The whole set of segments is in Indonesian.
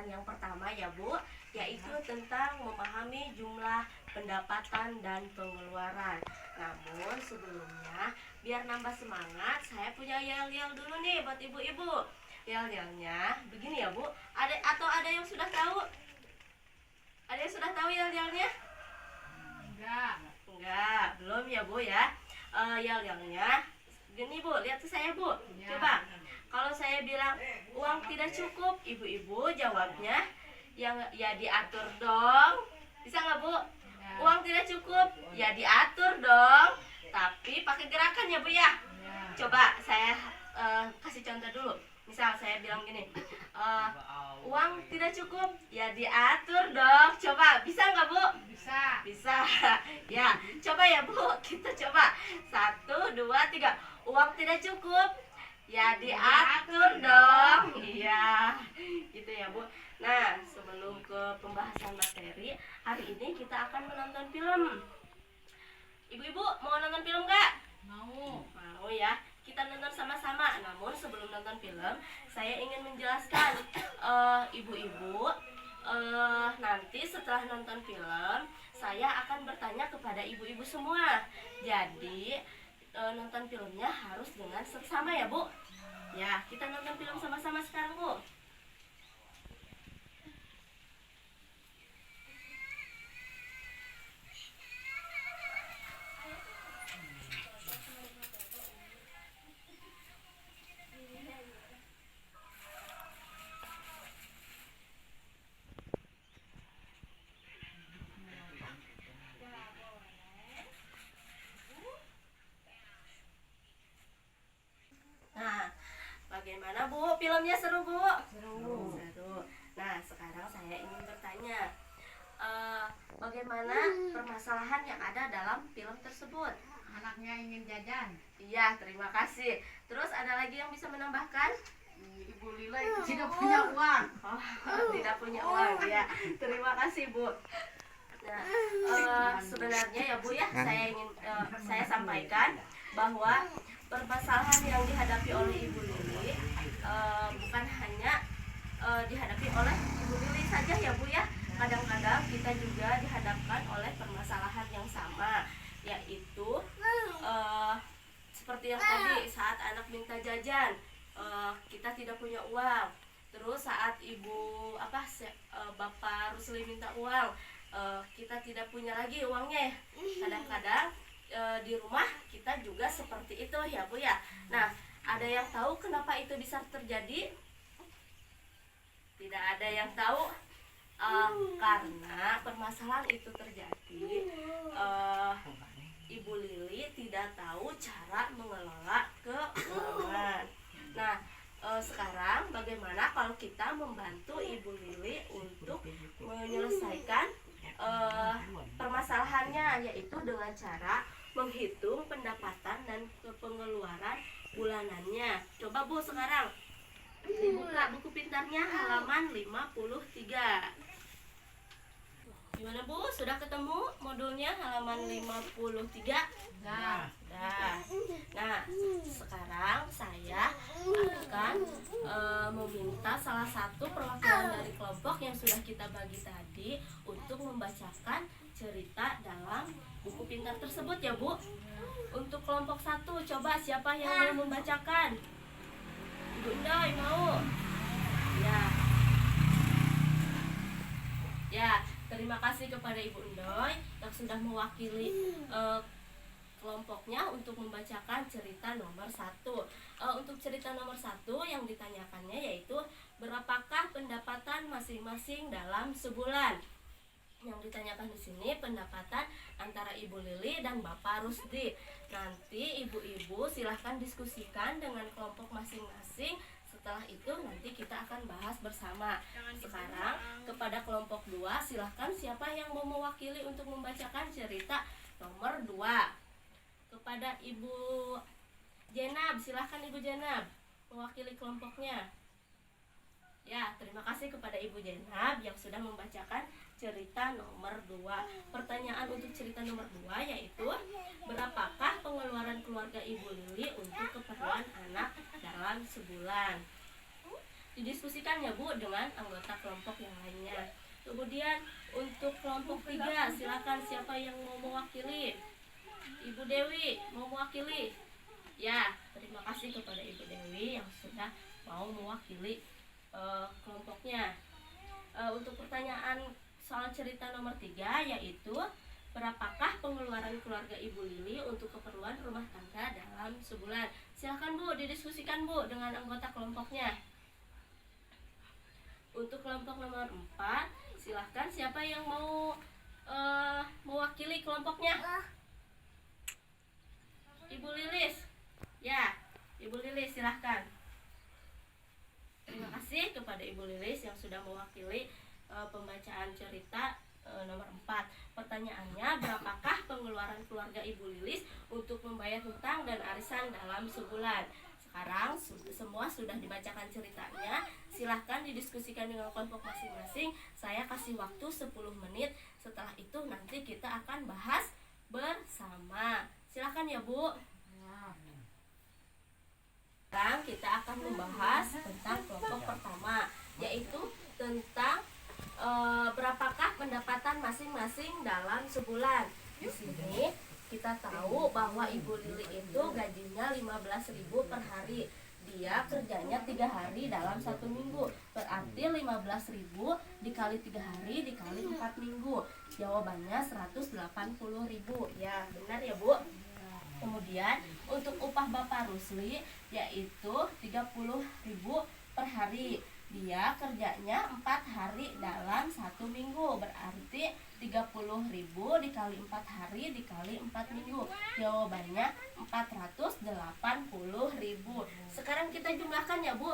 pembahasan yang pertama ya Bu, yaitu tentang memahami jumlah pendapatan dan pengeluaran. Namun sebelumnya, biar nambah semangat, saya punya yel-yel dulu nih buat ibu-ibu. Yel-yelnya begini ya Bu, ada yang sudah tahu? Ada yang sudah tahu yel-yelnya? Enggak, belum ya Bu ya. Yel-yelnya gini Bu, lihat ke saya Bu. Coba, kalau saya bilang uang tidak cukup, ibu-ibu jawabnya yang ya diatur dong. Bisa nggak Bu? Uang tidak cukup, ya diatur dong. Tapi pakai gerakan ya Bu ya. Coba saya kasih contoh dulu. Misal saya bilang gini, uang tidak cukup, ya diatur dong. Coba, bisa nggak Bu? Bisa. Ya, coba ya Bu, kita coba. 1, 2, 3. Uang tidak cukup, ya diatur dong. Iya, gitu ya Bu. Nah, sebelum ke pembahasan materi, hari ini kita akan menonton film. Ibu-ibu mau nonton film nggak? Mau ya. Kita nonton sama-sama. Namun sebelum nonton film, saya ingin menjelaskan ibu-ibu, nanti setelah nonton film, saya akan bertanya kepada ibu-ibu semua. Jadi nonton filmnya harus dengan seksama ya Bu. Ya, kita nonton film sama-sama sekarang Bu. Nah, bagaimana Bu? Filmnya seru Bu? Seru. Nah, sekarang saya ingin bertanya, bagaimana permasalahan yang ada dalam film tersebut? Anaknya ingin jajan. Iya, terima kasih. Terus ada lagi yang bisa menambahkan? Ibu Lila itu tidak punya uang. Oh, tidak punya uang ya. Terima kasih Bu. Nah, sebenarnya ya Bu ya, saya sampaikan bahwa permasalahan yang dihadapi oleh Ibu Lili bukan hanya dihadapi oleh Ibu Lili saja ya Bu ya. Kadang-kadang kita juga dihadapkan oleh permasalahan yang sama, yaitu seperti yang tadi saat anak minta jajan, kita tidak punya uang. Terus saat Bapak Rusli minta uang, kita tidak punya lagi uangnya. Kadang-kadang di rumah kita juga seperti itu ya Bu ya. Nah, ada yang tahu kenapa itu bisa terjadi? Tidak ada yang tahu. Karena permasalahan itu terjadi, Ibu Lili tidak tahu cara mengelola keuangan. Nah, sekarang bagaimana kalau kita membantu Ibu Lili untuk menyelesaikan permasalahannya, yaitu dengan cara menghitung pendapatan dan pengeluaran bulanannya. Coba Bu sekarang dibuka buku pintarnya halaman 53. Gimana Bu? Sudah ketemu modulnya halaman 53? Nah, Nah, sekarang saya akan meminta salah satu perwakilan dari kelompok yang sudah kita bagi tadi untuk membacakan cerita dalam buku pintar tersebut ya Bu. Untuk kelompok 1, coba siapa yang mau membacakan? Ibu Endoy mau? Ya, terima kasih kepada Ibu Endoy yang sudah mewakili kelompoknya untuk membacakan cerita nomor 1. Untuk cerita nomor 1 yang ditanyakannya yaitu berapakah pendapatan masing-masing dalam sebulan. Yang ditanyakan di sini pendapatan antara Ibu Lili dan Bapak Rusdi. Nanti ibu-ibu silahkan diskusikan dengan kelompok masing-masing. Setelah itu nanti kita akan bahas bersama. Sekarang kepada kelompok 2, silahkan siapa yang mau mewakili untuk membacakan cerita nomor 2. Kepada Ibu Jenab, silahkan Ibu Jenab mewakili kelompoknya. Ya, terima kasih kepada Ibu Jenab yang sudah membacakan cerita nomor 2. Pertanyaan untuk cerita nomor 2 yaitu berapakah pengeluaran keluarga Ibu Lili untuk keperluan anak dalam sebulan. didiskusikan ya Bu dengan anggota kelompok yang lainnya. Kemudian untuk kelompok 3, silakan siapa yang mau mewakili? Ibu Dewi mau mewakili? Ya, terima kasih kepada Ibu Dewi yang sudah mau mewakili kelompoknya. Untuk pertanyaan soal cerita nomor 3, yaitu berapakah pengeluaran keluarga Ibu Lili untuk keperluan rumah tangga dalam sebulan? Silakan Bu, didiskusikan Bu dengan anggota kelompoknya. Untuk kelompok nomor 4, silahkan siapa yang mau mewakili kelompoknya? Ibu Lilis. Ya, Ibu Lilis silahkan. Terima kasih kepada Ibu Lilis yang sudah mewakili pembacaan cerita nomor 4. Pertanyaannya, berapakah pengeluaran keluarga Ibu Lilis untuk membayar hutang dan arisan dalam sebulan? Sekarang semua sudah dibacakan ceritanya. Silahkan didiskusikan dengan kelompok masing-masing. Saya kasih waktu 10 menit. Setelah itu nanti kita akan bahas bersama. Silahkan ya Bu. Sekarang kita akan membahas tentang kelompok pertama, yaitu tentang berapakah pendapatan masing-masing dalam sebulan. Di sini kita tahu bahwa Ibu Lili itu gajinya 15.000 per hari. Dia kerjanya 3 hari dalam 1 minggu. Berarti 15.000 dikali 3 hari dikali 4 minggu. Jawabannya 180.000. Ya, benar ya Bu? Kemudian untuk upah Bapak Rusli yaitu 30.000 per hari. Dia kerjanya 4 hari dalam 1 minggu. Berarti 30.000 dikali 4 hari dikali 4 minggu. Jawabannya 480.000. Sekarang kita jumlahkan ya Bu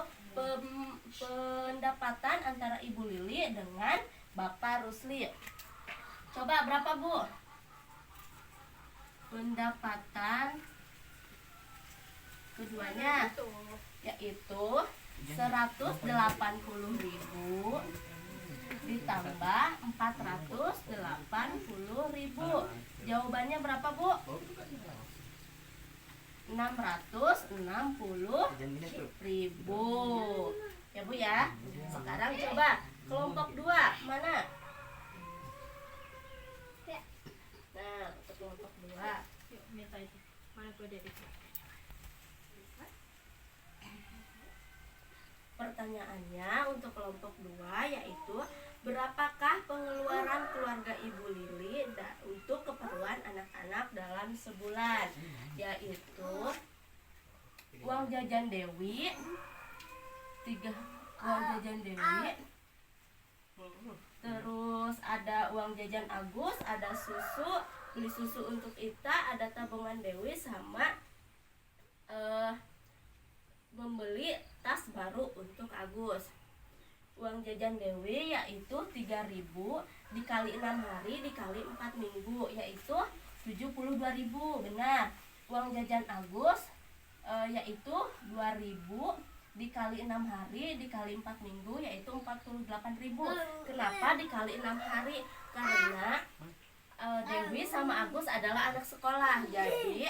pendapatan antara Ibu Lili dengan Bapak Rusli. Coba berapa Bu? Pendapatan keduanya yaitu 180.000 ditambah 480.000. Jawabannya berapa Bu? 660.000 ya Bu ya. Sekarang coba kelompok 2 mana? Nah, untuk kelompok 2 mana pertanyaannya untuk kelompok 2 yaitu berapakah pengeluaran keluarga Ibu Lili untuk keperluan anak-anak dalam sebulan? Yaitu uang jajan Dewi, uang jajan Dewi, terus ada uang jajan Agus, ada susu, beli susu untuk Ita, ada tabungan Dewi, sama membeli tas baru untuk Agus. Uang jajan Dewi yaitu 3.000 dikali 6 hari dikali 4 minggu yaitu 72.000. Benar. Uang jajan Agus yaitu 2.000 dikali 6 hari dikali 4 minggu yaitu 48.000. Kenapa dikali 6 hari? Karena Dewi sama Agus adalah anak sekolah. Jadi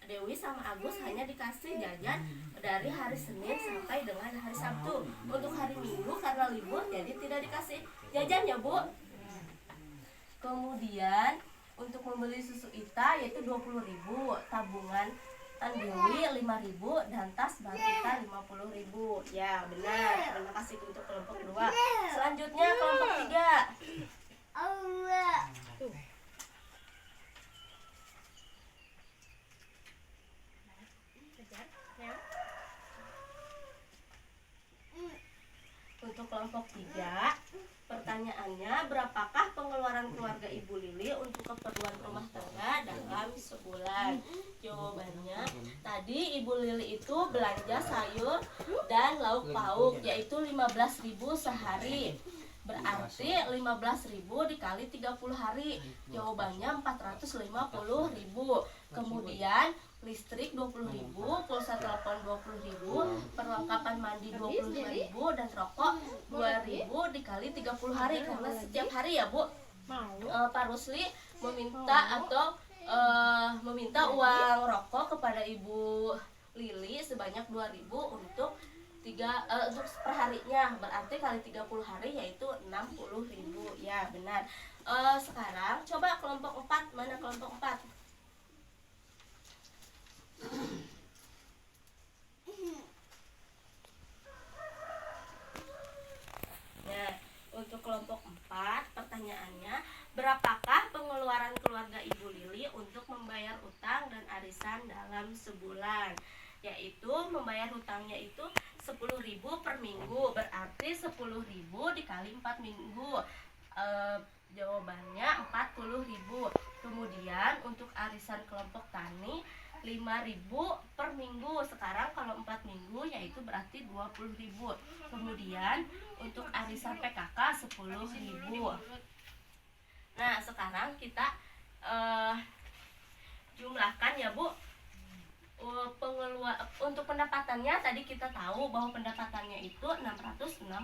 Dewi sama Agus hanya dikasih jajan dari hari Senin sampai dengan hari Sabtu. Untuk hari Minggu karena libur jadi tidak dikasih jajan ya Bu. Kemudian untuk membeli susu Ita yaitu 20.000, tabungan Dewi 5.000 dan tas baru Ita 50.000. Ya benar. Terima kasih untuk kelompok 2. Selanjutnya kelompok 3. Untuk kelompok 3, pertanyaannya berapakah pengeluaran keluarga Ibu Lili untuk keperluan rumah tangga dalam sebulan? Jawabannya tadi Ibu Lili itu belanja sayur dan lauk pauk yaitu 15.000 sehari. Berarti 15.000 dikali 30 hari. Jawabannya 450.000. Kemudian listrik 20.000, pulsa telepon 20.000, perlengkapan mandi 25.000 dan rokok 2.000 dikali 30 hari karena setiap hari ya Bu. Pak Rusli meminta meminta uang rokok kepada Ibu Lili sebanyak 2.000 untuk untuk per harinya, berarti kali 30 hari yaitu 60.000. Ya, benar. Sekarang coba kelompok 4, mana kelompok 4? Nah, untuk kelompok 4 pertanyaannya, berapakah pengeluaran keluarga Ibu Lili untuk membayar utang dan arisan dalam sebulan? Yaitu membayar hutangnya itu 10.000 per minggu, berarti 10.000 dikali 4 minggu. Jawabannya 40.000. Kemudian untuk arisan kelompok tani 5.000 per minggu. Sekarang kalau 4 minggu yaitu berarti 20.000. Kemudian untuk arisan PKK 10.000. Nah, sekarang kita jumlahkan ya, Bu. Untuk pendapatannya tadi kita tahu bahwa pendapatannya itu 660.000.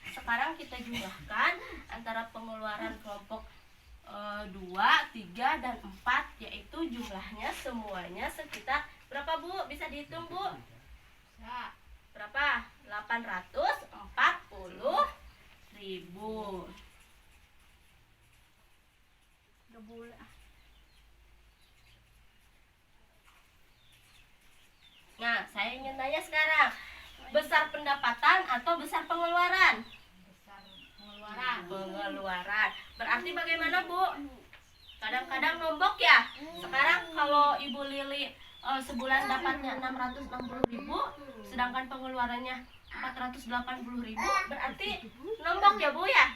Sekarang kita jumlahkan antara pengeluaran kelompok 2, 3, dan 4, yaitu jumlahnya semuanya sekitar berapa, Bu? Bisa dihitung, Bu? Ya. Berapa? 840.000. Gak boleh. Nah, saya ingin tanya sekarang, besar pendapatan atau besar pengeluaran? Besar pengeluaran. Pengeluaran. Berarti bagaimana, Bu? Kadang-kadang nombok ya. Sekarang kalau Ibu Lili sebulan dapatnya 660.000, sedangkan pengeluarannya 480.000, berarti nombok ya, Bu ya?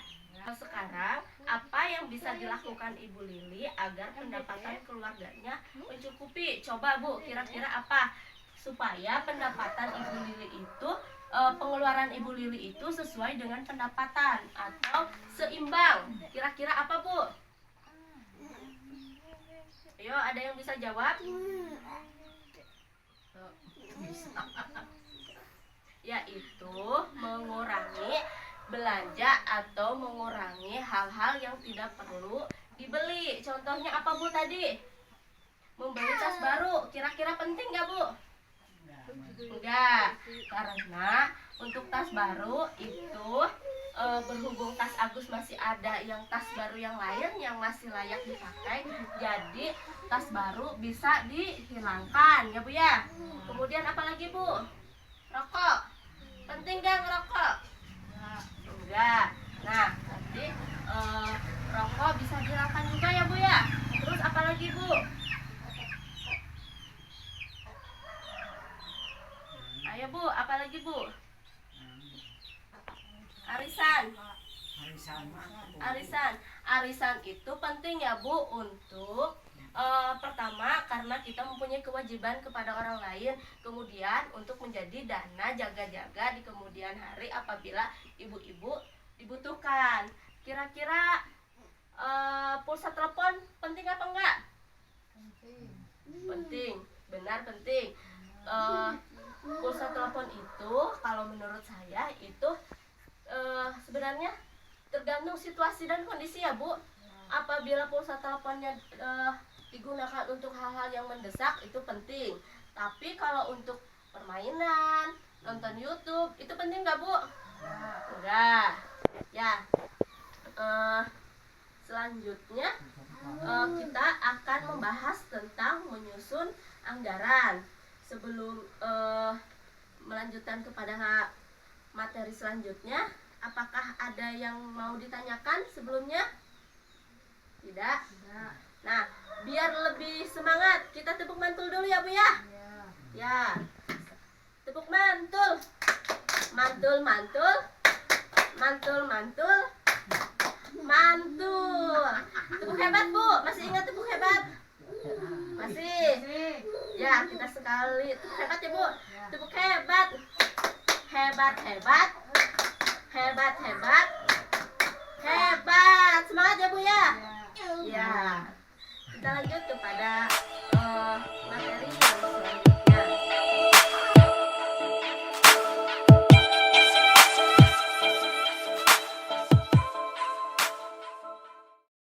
Sekarang apa yang bisa dilakukan Ibu Lili agar pendapatan keluarganya mencukupi? Coba, Bu, kira-kira apa supaya pendapatan Ibu Lili itu pengeluaran Ibu Lili itu sesuai dengan pendapatan atau seimbang? Kira-kira apa, Bu? Ayo, ada yang bisa jawab? Yaitu mengurangi belanja atau mengurangi hal-hal yang tidak perlu dibeli. Contohnya apa, Bu, tadi? Membeli tas baru. Kira-kira penting nggak, Bu? Enggak, karena untuk tas baru itu berhubung tas Agus masih ada yang tas baru yang lain yang masih layak dipakai, jadi tas baru bisa dihilangkan ya, Bu ya. Kemudian apa lagi, Bu? Rokok. Penting nggak ngerokok? Enggak. Nah, nanti rokok bisa dihilangkan juga ya, Bu ya. Terus apa lagi, Bu? Ayo, Bu, apa lagi, Bu? Arisan itu penting ya, Bu, untuk pertama karena kita mempunyai kewajiban kepada orang lain, kemudian untuk menjadi dana jaga-jaga di kemudian hari apabila ibu-ibu dibutuhkan. Kira-kira pulsa telepon penting apa enggak? Penting, benar penting. Pulsa telepon itu kalau menurut saya itu sebenarnya tergantung situasi dan kondisi ya, Bu. Apabila pulsa teleponnya digunakan untuk hal-hal yang mendesak itu penting. Tapi kalau untuk permainan, nonton YouTube itu penting nggak, Bu? Enggak. Ya. Selanjutnya kita akan membahas tentang menyusun anggaran. Sebelum melanjutkan kepada materi selanjutnya, apakah ada yang mau ditanyakan sebelumnya? Tidak? Nah, biar lebih semangat, kita tepuk mantul dulu ya, Bu ya? Ya. Tepuk mantul. Mantul, mantul. Mantul, mantul. Mantul. Tepuk hebat, Bu. Masih ingat tepuk hebat? Masih? Ya, kita sekali. Tepuk hebat ya, Bu. Tepuk hebat. Hebat, hebat. Hebat, hebat. Hebat. Semangat ya, Bu ya? Ya. Kita lanjut kepada materi